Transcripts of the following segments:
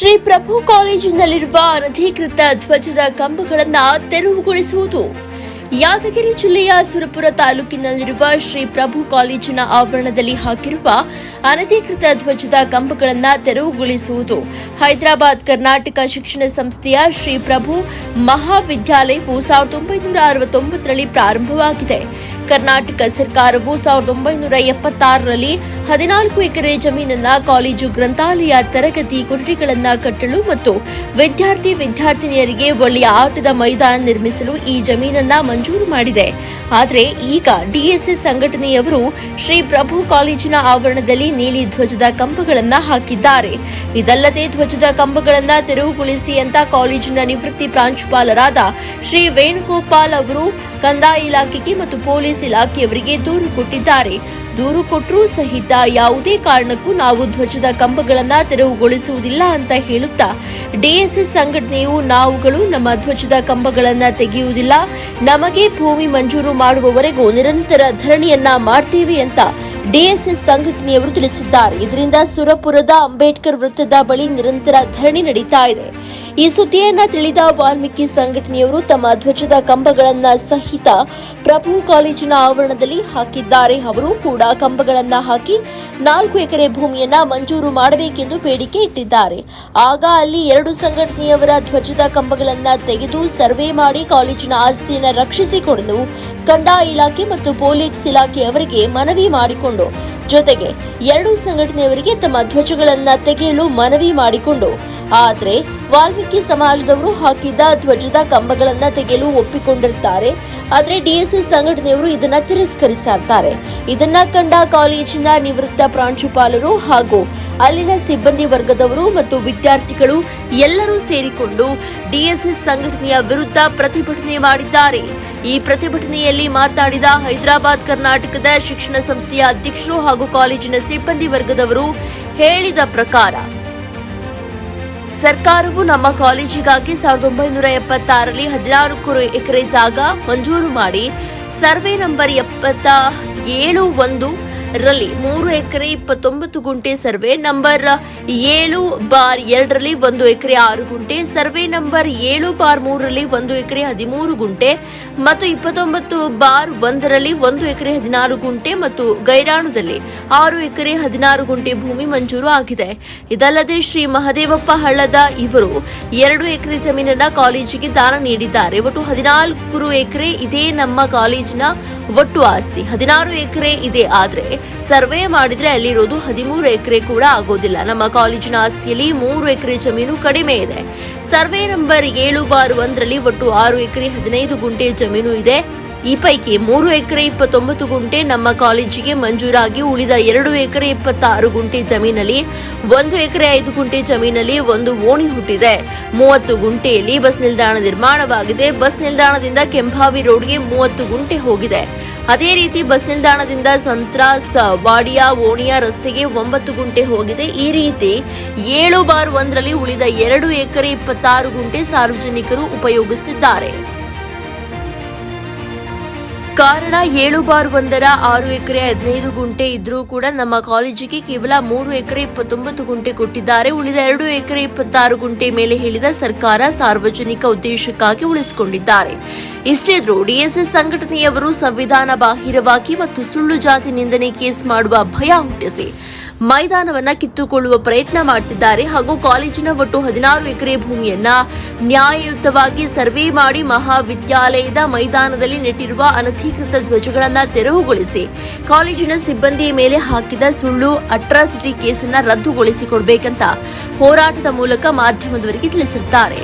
ಶ್ರೀ ಪ್ರಭು ಕಾಲೇಜಿನಲ್ಲಿರುವ ಅನಧಿಕೃತ ಧ್ವಜದ ಕಂಬಗಳನ್ನು ತೆರವುಗೊಳಿಸುವುದು. ಯಾದಗಿರಿ ಜಿಲ್ಲೆಯ ಸುರಪುರ ತಾಲೂಕಿನಲ್ಲಿರುವ ಶ್ರೀ ಪ್ರಭು ಕಾಲೇಜಿನ ಆವರಣದಲ್ಲಿ ಹಾಕಿರುವ ಅನಧಿಕೃತ ಧ್ವಜದ ಕಂಬಗಳನ್ನು ತೆರವುಗೊಳಿಸುವುದು. ಹೈದರಾಬಾದ್ ಕರ್ನಾಟಕ ಶಿಕ್ಷಣ ಸಂಸ್ಥೆಯ ಶ್ರೀ ಪ್ರಭು ಮಹಾವಿದ್ಯಾಲಯವು 1969ರಲ್ಲಿ ಪ್ರಾರಂಭವಾಗಿದೆ. ಕರ್ನಾಟಕ ಸರ್ಕಾರವು 1976ರಲ್ಲಿ 14 ಎಕರೆ ಜಮೀನನ್ನ ಕಾಲೇಜು ಗ್ರಂಥಾಲಯ, ತರಗತಿ ಕೊಠಡಿಗಳನ್ನು ಕಟ್ಟಲು ಮತ್ತು ವಿದ್ಯಾರ್ಥಿನಿಯರಿಗೆ ಒಳ್ಳೆಯ ಆಟದ ಮೈದಾನ ನಿರ್ಮಿಸಲು ಈ ಜಮೀನನ್ನ ಮಂಜೂರು ಮಾಡಿದೆ. ಆದರೆ ಈಗ ಡಿಎಸ್ಎಸ್ ಸಂಘಟನೆಯವರು ಶ್ರೀ ಪ್ರಭು ಕಾಲೇಜಿನ ಆವರಣದಲ್ಲಿ ನೀಲಿ ಧ್ವಜದ ಕಂಬಗಳನ್ನು ಹಾಕಿದ್ದಾರೆ. ಇದಲ್ಲದೆ ಧ್ವಜದ ಕಂಬಗಳನ್ನು ತೆರವುಗೊಳಿಸಿ ಅಂತ ಕಾಲೇಜಿನ ನಿವೃತ್ತಿ ಪ್ರಾಂಶುಪಾಲರಾದ ಶ್ರೀ ವೇಣುಗೋಪಾಲ್ ಅವರು ಕಂದಾಯ ಇಲಾಖೆಗೆ ಮತ್ತು ಪೊಲೀಸ್ ಇಲಾಖೆಯವರಿಗೆ ದೂರು ಕೊಟ್ಟಿದ್ದಾರೆ. ದೂರು ಕೊಟ್ಟರೂ ಸಹಿತ ಯಾವುದೇ ಕಾರಣಕ್ಕೂ ನಾವು ಧ್ವಜದ ಕಂಬಗಳನ್ನು ತೆರವುಗೊಳಿಸುವುದಿಲ್ಲ ಅಂತ ಹೇಳುತ್ತಾ ಡಿಎಸ್ಎಸ್ ಸಂಘಟನೆಯು ನಾವುಗಳು ನಮ್ಮ ಧ್ವಜದ ಕಂಬಗಳನ್ನು ತೆಗೆಯುವುದಿಲ್ಲ, ನಮಗೆ ಭೂಮಿ ಮಂಜೂರು ಮಾಡುವವರೆಗೂ ನಿರಂತರ ಧರಣಿಯನ್ನ ಮಾಡ್ತೀವಿ ಅಂತ ಡಿಎಸ್ಎಸ್ ಸಂಘಟನೆಯವರು ತಿಳಿಸಿದ್ದಾರೆ. ಇದರಿಂದ ಸುರಪುರದ ಅಂಬೇಡ್ಕರ್ ವೃತ್ತದ ಬಳಿ ನಿರಂತರ ಧರಣಿ ನಡೀತಾ ಇದೆ. ಈ ಸುದ್ದಿಯನ್ನ ತಿಳಿದ ವಾಲ್ಮೀಕಿ ಸಂಘಟನೆಯವರು ತಮ್ಮ ಧ್ವಜದ ಕಂಬಗಳನ್ನ ಸಹಿತ ಪ್ರಭು ಕಾಲೇಜಿನ ಆವರಣದಲ್ಲಿ ಹಾಕಿದ್ದಾರೆ. ಅವರು ಕೂಡ ಕಂಬಗಳನ್ನ ಹಾಕಿ 4 ಎಕರೆ ಭೂಮಿಯನ್ನ ಮಂಜೂರು ಮಾಡಬೇಕೆಂದು ಬೇಡಿಕೆ ಇಟ್ಟಿದ್ದಾರೆ. ಆಗ ಅಲ್ಲಿ 2 ಸಂಘಟನೆಯವರ ಧ್ವಜದ ಕಂಬಗಳನ್ನ ತೆಗೆದು ಸರ್ವೆ ಮಾಡಿ ಕಾಲೇಜಿನ ಆಸ್ತಿಯನ್ನು ರಕ್ಷಿಸಿಕೊಡಲು ಕಂದಾಯ ಇಲಾಖೆ ಮತ್ತು ಪೊಲೀಸ್ ಇಲಾಖೆಯವರಿಗೆ ಮನವಿ ಮಾಡಿಕೊಂಡು, ಜೊತೆಗೆ 2 ಸಂಘಟನೆಯವರಿಗೆ ತಮ್ಮ ಧ್ವಜಗಳನ್ನ ತೆಗೆಯಲು ಮನವಿ ಮಾಡಿಕೊಂಡು, ಆದರೆ ವಾಲ್ಮೀಕಿ ಸಮಾಜದವರು ಹಾಕಿದ್ದ ಧ್ವಜದ ಕಂಬಗಳನ್ನ ತೆಗೆಯಲು ಒಪ್ಪಿಕೊಂಡಿರುತ್ತಾರೆ. ಆದರೆ ಡಿಎಸ್ಎಸ್ ಸಂಘಟನೆಯವರು ಇದನ್ನ ತಿರಸ್ಕರಿಸಿದ್ದಾರೆ. ಇದನ್ನ ಕಂಡ ಕಾಲೇಜಿನ ನಿವೃತ್ತ ಪ್ರಾಂಶುಪಾಲರು ಹಾಗೂ ಅಲ್ಲಿನ ಸಿಬ್ಬಂದಿ ವರ್ಗದವರು ಮತ್ತು ವಿದ್ಯಾರ್ಥಿಗಳು ಎಲ್ಲರೂ ಸೇರಿಕೊಂಡು ಡಿಎಸ್ಎಸ್ ಸಂಘಟನೆಯ ವಿರುದ್ಧ ಪ್ರತಿಭಟನೆ ಮಾಡಿದ್ದಾರೆ. ಈ ಪ್ರತಿಭಟನೆಯಲ್ಲಿ ಮಾತನಾಡಿದ ಹೈದರಾಬಾದ್ ಕರ್ನಾಟಕದ ಶಿಕ್ಷಣ ಸಂಸ್ಥೆಯ ಅಧ್ಯಕ್ಷರು ಹಾಗೂ ಕಾಲೇಜಿನ ಸಿಬ್ಬಂದಿ ವರ್ಗದವರು ಹೇಳಿದ ಪ್ರಕಾರ, ಸರ್ಕಾರವು ನಮ್ಮ ಕಾಲೇಜಿಗಾಗಿ 1976ರಲ್ಲಿ 14 ಎಕರೆ ಜಾಗ ಮಂಜೂರು ಮಾಡಿ ಸರ್ವೆ ನಂಬರ್ 77(1) ರಲ್ಲಿ 3 ಎಕರೆ 29 ಗುಂಟೆ, ಸರ್ವೆ ನಂಬರ್ 7/2ರಲ್ಲಿ 1 ಎಕರೆ 6 ಗುಂಟೆ, ಸರ್ವೆ ನಂಬರ್ 7/3 ರಲ್ಲಿ 1 ಎಕರೆ 13 ಗುಂಟೆ ಮತ್ತು 29/1ರಲ್ಲಿ 1 ಎಕರೆ 14 ಗುಂಟೆ ಮತ್ತು ಗೈರಾಣದಲ್ಲಿ 6 ಎಕರೆ 16 ಗುಂಟೆ ಭೂಮಿ ಮಂಜೂರು ಆಗಿದೆ. ಇದಲ್ಲದೆ ಶ್ರೀ ಮಹದೇವಪ್ಪ ಹಳ್ಳದ ಇವರು 2 ಎಕರೆ ಜಮೀನನ್ನ ಕಾಲೇಜಿಗೆ ದಾನ ನೀಡಿದ್ದಾರೆ. ಒಟ್ಟು 14 ಎಕರೆ ಇದೇ ನಮ್ಮ ಕಾಲೇಜಿನ ಒಟ್ಟು ಆಸ್ತಿ. 16 ಎಕರೆ ಇದೆ, ಆದ್ರೆ ಸರ್ವೆ ಮಾಡಿದ್ರೆ ಅಲ್ಲಿರೋದು 13 ಎಕರೆ ಕೂಡ ಆಗೋದಿಲ್ಲ. ನಮ್ಮ ಕಾಲೇಜಿನ ಆಸ್ತಿಯಲ್ಲಿ 3 ಎಕರೆ ಜಮೀನು ಕಡಿಮೆ ಇದೆ. ಸರ್ವೆ ನಂಬರ್ 7/1ರಲ್ಲಿ ಒಟ್ಟು 6 ಎಕರೆ 15 ಗುಂಟೆ ಜಮೀನು ಇದೆ. ಈ ಪೈಕಿ 3 ಎಕರೆ 29 ಗುಂಟೆ ನಮ್ಮ ಕಾಲೇಜಿಗೆ ಮಂಜೂರಾಗಿ ಉಳಿದ 2 ಎಕರೆ 26 ಗುಂಟೆ ಜಮೀನಲ್ಲಿ 1 ಎಕರೆ 5 ಗುಂಟೆ ಜಮೀನಲ್ಲಿ ಒಂದು ಓಣಿ ಹುಟ್ಟಿದೆ. 30 ಗುಂಟೆಯಲ್ಲಿ ಬಸ್ ನಿಲ್ದಾಣ ನಿರ್ಮಾಣವಾಗಿದೆ. ಬಸ್ ನಿಲ್ದಾಣದಿಂದ ಕೆಂಭಾವಿ ರೋಡ್ಗೆ 30 ಗುಂಟೆ ಹೋಗಿದೆ. ಅದೇ ರೀತಿ ಬಸ್ ನಿಲ್ದಾಣದಿಂದ ಸಂತ್ರಾಸ್ ವಾಡಿಯಾ ಓಣಿಯಾ ರಸ್ತೆಗೆ 9 ಗುಂಟೆ ಹೋಗಿದೆ. ಈ ರೀತಿ 7/1ರಲ್ಲಿ ಉಳಿದ 2 ಎಕರೆ 26 ಗುಂಟೆ ಸಾರ್ವಜನಿಕರು ಉಪಯೋಗಿಸುತ್ತಿದ್ದಾರೆ. ಕಾರಣ 7/1ರ 6 ಎಕರೆ 15 ಗುಂಟೆ ಇದ್ರೂ ಕೂಡ ನಮ್ಮ ಕಾಲೇಜಿಗೆ ಕೇವಲ 3 ಎಕರೆ 29 ಗುಂಟೆ ಕೊಟ್ಟಿದ್ದಾರೆ. ಉಳಿದ 2 ಎಕರೆ 26 ಗುಂಟೆ ಮೇಲೆ ಹೇಳಿದ ಸರ್ಕಾರ ಸಾರ್ವಜನಿಕ ಉದ್ದೇಶಕ್ಕಾಗಿ ಉಳಿಸಿಕೊಂಡಿದ್ದಾರೆ. ಇಷ್ಟಿದ್ರೂ ಡಿಎಸ್ಎಸ್ ಸಂಘಟನೆಯವರು ಸಂವಿಧಾನ ಬಾಹಿರವಾಗಿ ಮತ್ತು ಸುಳ್ಳು ಜಾತಿ ನಿಂದನೆ ಕೇಸ್ ಮಾಡುವ ಭಯ ಹುಟ್ಟಿಸಿ ಮೈದಾನವನ್ನ ಕಿತ್ತುಕೊಳ್ಳುವ ಪ್ರಯತ್ನ ಮಾಡುತ್ತಿದ್ದಾರೆ ಹಾಗೂ ಕಾಲೇಜಿನ ಒಟ್ಟು 16 ಎಕರೆ ಭೂಮಿಯನ್ನ ನ್ಯಾಯಯುತವಾಗಿ ಸರ್ವೆ ಮಾಡಿ ಮಹಾವಿದ್ಯಾಲಯದ ಮೈದಾನದಲ್ಲಿ ನೆಟ್ಟಿರುವ ಅನಧಿಕೃತ ಧ್ವಜಗಳನ್ನು ತೆರವುಗೊಳಿಸಿ ಕಾಲೇಜಿನ ಸಿಬ್ಬಂದಿಯ ಮೇಲೆ ಹಾಕಿದ ಸುಳ್ಳು ಅಟ್ರಾಸಿಟಿ ಕೇಸನ್ನ ರದ್ದುಗೊಳಿಸಿಕೊಡಬೇಕಂತ ಹೋರಾಟದ ಮೂಲಕ ಮಾಧ್ಯಮದವರಿಗೆ ತಿಳಿಸಿದ್ದಾರೆ.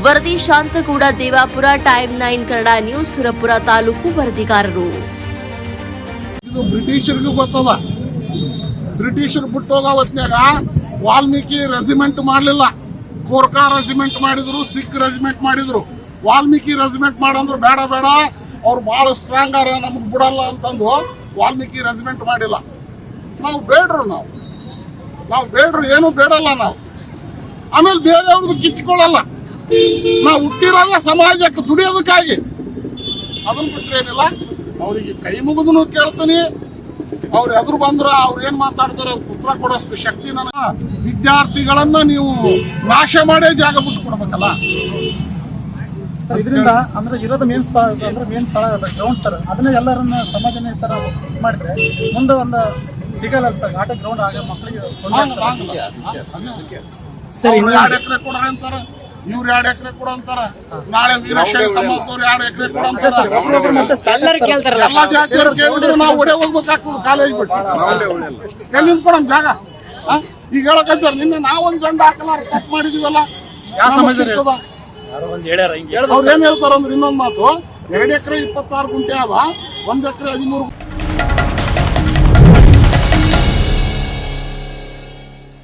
ವರದಿ ಶಾಂತಗೌಡ, ದೇವಾಪುರ, ಟೈಮ್ 9 ಕನ್ನಡ ನ್ಯೂಸ್, ಸುರಪುರ ತಾಲೂಕು ವರದಿಗಾರರು. ಬ್ರಿಟಿಷರು ಬಿಟ್ಟೋಗ ಹೊತ್ನ್ಯಾಗ ವಾಲ್ಮೀಕಿ ರೆಜಿಮೆಂಟ್ ಮಾಡಲಿಲ್ಲ, ಗೋರ್ಖಾ ರೆಜಿಮೆಂಟ್ ಮಾಡಿದ್ರು, ಸಿಖ್ ರೆಜಿಮೆಂಟ್ ಮಾಡಿದ್ರು. ವಾಲ್ಮೀಕಿ ರೆಜಿಮೆಂಟ್ ಮಾಡಂದ್ರು ಬೇಡ ಅವ್ರು ಭಾಳ ಸ್ಟ್ರಾಂಗ್ ಆರ, ನಮ್ಗೆ ಬಿಡಲ್ಲ ಅಂತಂದು ವಾಲ್ಮೀಕಿ ರೆಜಿಮೆಂಟ್ ಮಾಡಿಲ್ಲ. ನಾವು ಬೇಡ್ರು ಏನು ಬೇಡಲ್ಲ ನಾವು. ಆಮೇಲೆ ಬೇರೆಯವ್ರದ್ದು ಕಿತ್ಕೊಳ್ಳಲ್ಲ. ನಾವು ಹುಟ್ಟಿರೋದೇ ಸಮಾಜಕ್ಕೆ ದುಡಿಯೋದಕ್ಕಾಗಿ. ಅದನ್ನು ಬಿಟ್ಟರೆ ಏನಿಲ್ಲ. ಅವರಿಗೆ ಕೈ ಮುಗಿದು ಕೇಳ್ತೀನಿ, ಅವ್ರ ಎದುರು ಬಂದ್ರ ಅವ್ರು ಏನ್ ಮಾತಾಡ್ತಾರ ಉತ್ತರ ಕೊಡೋಷ್ಟು ಶಕ್ತಿ ನನಗೆ. ವಿದ್ಯಾರ್ಥಿಗಳನ್ನ ನೀವು ನಾಶ ಮಾಡೇ ಜಾಗ ಬಿಟ್ಟು ಕೊಡ್ಬೇಕಲ್ಲ. ಸರ್ ಇದರಿಂದ ಅಂದ್ರೆ ಇರೋದು ಮೇನ್ ಸ್ಥಳ ಗ್ರೌಂಡ್ ಸರ್, ಅದನ್ನ ಎಲ್ಲರನ್ನ ಸಮಾಜನ ಈ ತರ ಮಾಡಿದ್ರೆ ಮುಂದೆ ಒಂದು ಸಿಗಲ್ಲ ಸರ್ ಆಟ ಗ್ರೌಂಡ್ ಆಗ ಮಕ್ಕಳಿಗೆ ಸರ್ 2 ಎಕರೆ ಕೊಡ್ರಿ ಅಂತಾರ, ಇವ್ರು 2 ಎಕರೆ ಕೊಡ ಅಂತಾರ, ನಾಳೆ ವೀರಶೈವ ಸಮಾಜದವ್ರು 2 ಎಕರೆ ಕೊಡ ಅಂತಾರ. ಎಲ್ಲಾ ಜಾತಿಯವ್ರು ಕೇಳಿದ್ರು ನಾವು ಒಡೆ ಹೋಗ್ಬೇಕಾಗ್ತದೆ ಕಾಲೇಜ್ ಬಿಟ್ಟು. ಎಲ್ಲಿಂದ ಕೊಡಮ್ ಜಾಗ? ಈಗ ಹೇಳಕತ್ತಾರ ನಿನ್ನೆ ನಾವೊಂದ್ ಗಂಡ ಹಾಕಲಾರ ತಪ್ಪು ಮಾಡಿದೀವಲ್ಲ. ಅವ್ರು ಏನ್ ಹೇಳ್ತಾರ ಅಂದ್ರೆ ಇನ್ನೊಂದ್ ಮಾತು, 2 ಎಕರೆ 26 ಗುಂಟೆ ಅದ, 1 ಎಕರೆ 13